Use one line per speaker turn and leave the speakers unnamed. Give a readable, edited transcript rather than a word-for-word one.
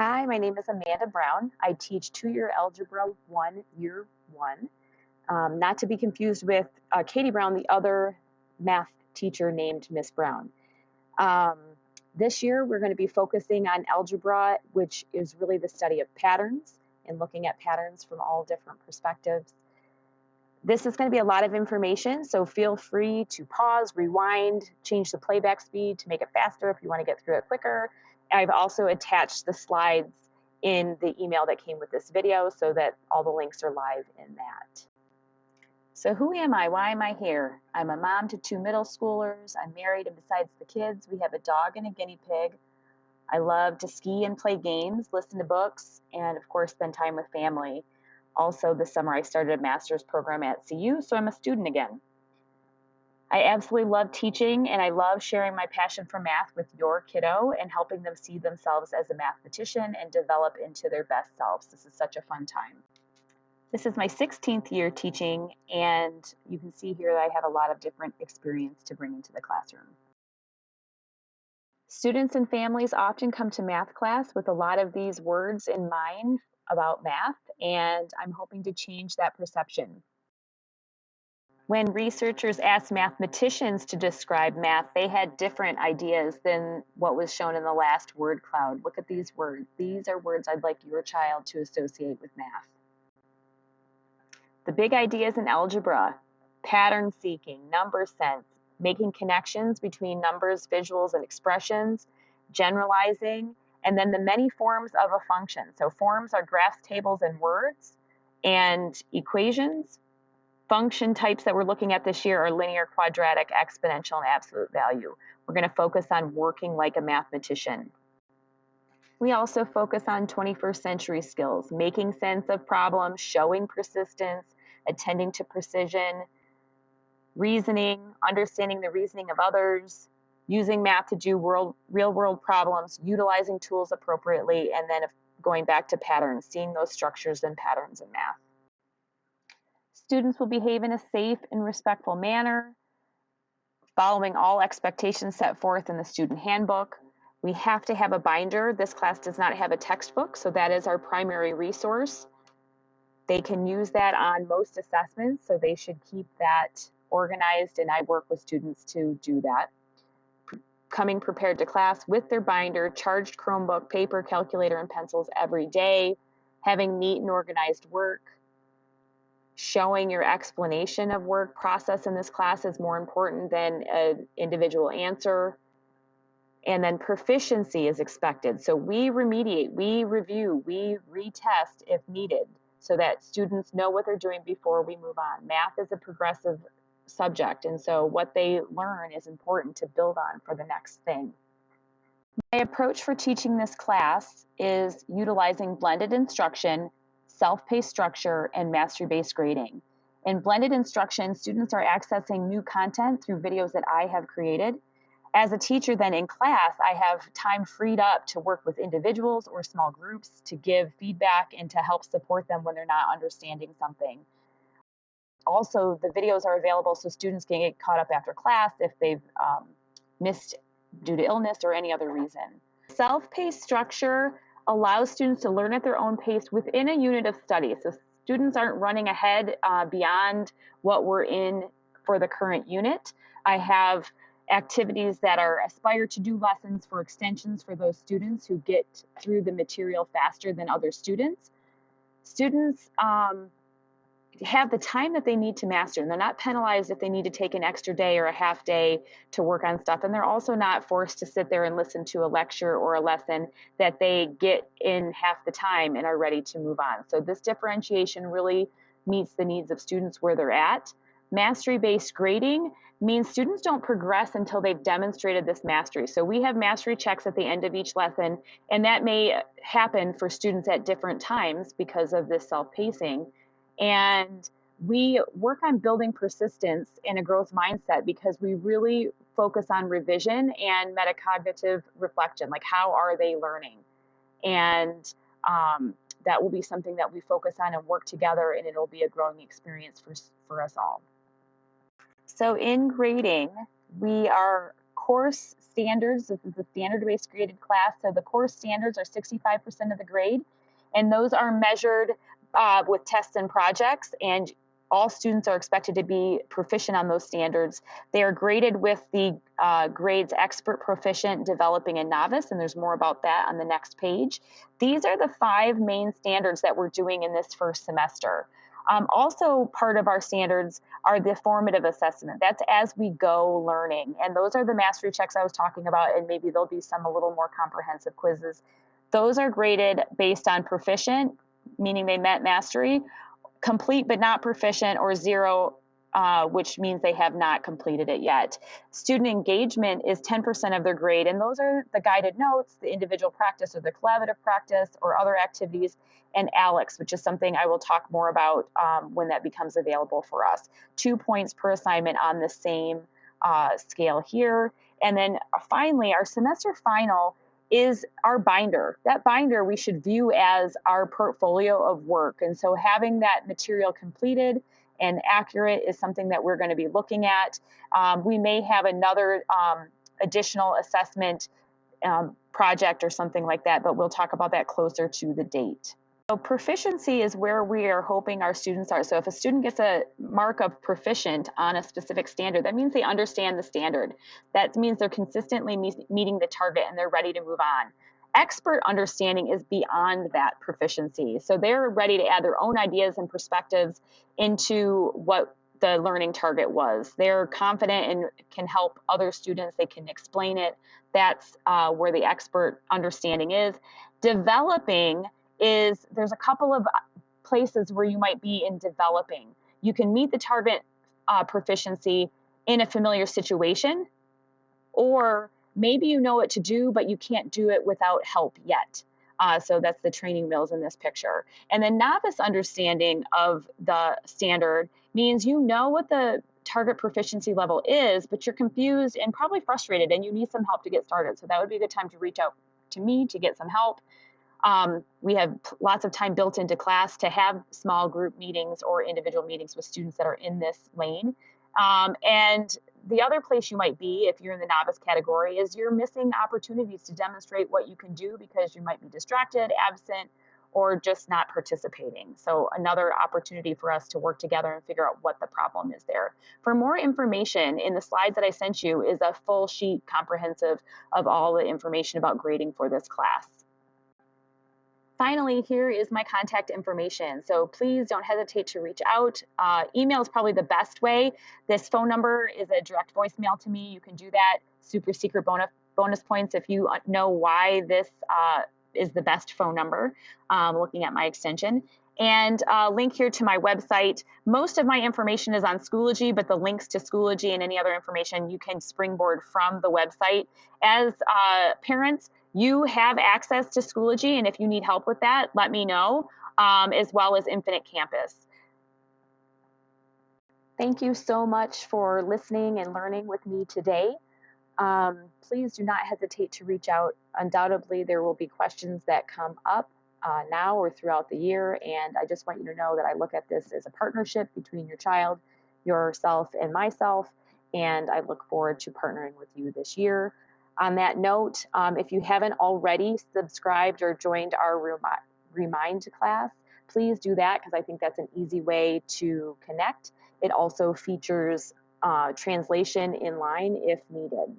Hi, my name is Amanda Brown. I teach two-year Algebra 1, Year 1, not to be confused with Katie Brown, the other math teacher named Miss Brown. Um, this year, we're going to be focusing on algebra, which is really the study of patterns and looking at patterns from all different perspectives. This is going to be a lot of information, so feel free to pause, rewind, change the playback speed to make it faster if you want to get through it quicker. I've also attached the slides in the email that came with this video so that all the links are live in that. So who am I? Why am I here? I'm a mom to 2 middle schoolers. I'm married, and besides the kids, we have a dog and a guinea pig. I love to ski and play games, listen to books, and of course spend time with family. Also, this summer I started a master's program at CU, so I'm a student again. I absolutely love teaching, and I love sharing my passion for math with your kiddo and helping them see themselves as a mathematician and develop into their best selves. This is such a fun time. This is my 16th year teaching, and you can see here that I have a lot of different experience to bring into the classroom. Students and families often come to math class with a lot of these words in mind about math, and I'm hoping to change that perception. When researchers asked mathematicians to describe math, they had different ideas than what was shown in the last word cloud. Look at these words. These are words I'd like your child to associate with math. The big ideas in algebra: pattern seeking, number sense, making connections between numbers, visuals, and expressions, generalizing, and then the many forms of a function. So forms are graphs, tables, and words, and equations. Function types that we're looking at this year are linear, quadratic, exponential, and absolute value. We're going to focus on working like a mathematician. We also focus on 21st century skills: making sense of problems, showing persistence, attending to precision, reasoning, understanding the reasoning of others, using math to do real-world problems, utilizing tools appropriately, and then going back to patterns, seeing those structures and patterns in math. Students will behave in a safe and respectful manner, following all expectations set forth in the student handbook. We have to have a binder. This class does not have a textbook, so that is our primary resource. They can use that on most assessments, so they should keep that organized, and I work with students to do that. Coming prepared to class with their binder, charged Chromebook, paper, calculator, and pencils every day, having neat and organized work, showing your explanation of work process in this class is more important than an individual answer. And then proficiency is expected. So we remediate, we review, we retest if needed so that students know what they're doing before we move on. Math is a progressive subject, and so what they learn is important to build on for the next thing. My approach for teaching this class is utilizing blended instruction, self-paced structure, and mastery-based grading. In blended instruction, students are accessing new content through videos that I have created. As a teacher then in class, I have time freed up to work with individuals or small groups to give feedback and to help support them when they're not understanding something. Also, the videos are available so students can get caught up after class if they've missed due to illness or any other reason. Self-paced structure allows students to learn at their own pace within a unit of study. So students aren't running ahead beyond what we're in for the current unit. I have activities that are aspire to do lessons for extensions for those students who get through the material faster than other students. Students have the time that they need to master, and they're not penalized if they need to take an extra day or a half day to work on stuff, and they're also not forced to sit there and listen to a lecture or a lesson that they get in half the time and are ready to move on. So this differentiation really meets the needs of students where they're at. Mastery-based grading means students don't progress until they've demonstrated this mastery. So we have mastery checks at the end of each lesson, and that may happen for students at different times because of this self-pacing. And we work on building persistence and a growth mindset because we really focus on revision and metacognitive reflection, like how are they learning? And that will be something that we focus on and work together, and it'll be a growing experience for us all. So in grading, we are course standards. This is a standard-based graded class, so the course standards are 65% of the grade, and those are measured with tests and projects, and all students are expected to be proficient on those standards. They are graded with the grades expert, proficient, developing, and novice, and there's more about that on the next page. These are the 5 main standards that we're doing in this first semester. Also part of our standards are the formative assessment. That's as we go learning, and those are the mastery checks I was talking about, and maybe there'll be some a little more comprehensive quizzes. Those are graded based on proficient, meaning they met mastery, complete but not proficient, or 0, which means they have not completed it yet. Student engagement is 10% of their grade, and those are the guided notes, the individual practice or the collaborative practice or other activities, and ALEX, which is something I will talk more about when that becomes available for us. 2 points per assignment on the same scale here. And then finally, our semester final is our binder. That binder we should view as our portfolio of work. And so having that material completed and accurate is something that we're going to be looking at. We may have another additional assessment project or something like that, but we'll talk about that closer to the date. So proficiency is where we are hoping our students are. So if a student gets a mark of proficient on a specific standard, that means they understand the standard. That means they're consistently meeting the target and they're ready to move on. Expert understanding is beyond that proficiency. So they're ready to add their own ideas and perspectives into what the learning target was. They're confident and can help other students. They can explain it. That's where the expert understanding is. Developing is, there's a couple of places where you might be in developing. You can meet the target proficiency in a familiar situation, or maybe you know what to do, but you can't do it without help yet. So that's the training wheels in this picture. And the novice understanding of the standard means you know what the target proficiency level is, but you're confused and probably frustrated and you need some help to get started. So that would be a good time to reach out to me to get some help. We have lots of time built into class to have small group meetings or individual meetings with students that are in this lane. And the other place you might be, if you're in the novice category, is you're missing opportunities to demonstrate what you can do because you might be distracted, absent, or just not participating. So another opportunity for us to work together and figure out what the problem is there. For more information, in the slides that I sent you is a full sheet comprehensive of all the information about grading for this class. Finally, here is my contact information. So please don't hesitate to reach out. Email is probably the best way. This phone number is a direct voicemail to me. You can do that. Super secret bonus points if you know why this is the best phone number, looking at my extension. And link here to my website. Most of my information is on Schoology, but the links to Schoology and any other information you can springboard from the website. As parents, you have access to Schoology, and if you need help with that, let me know, as well as Infinite Campus. Thank you so much for listening and learning with me today. Please do not hesitate to reach out. Undoubtedly, there will be questions that come up now or throughout the year, and I just want you to know that I look at this as a partnership between your child, yourself, and myself, and I look forward to partnering with you this year. On that note, if you haven't already subscribed or joined our Remind class, please do that because I think that's an easy way to connect. It also features translation in line if needed.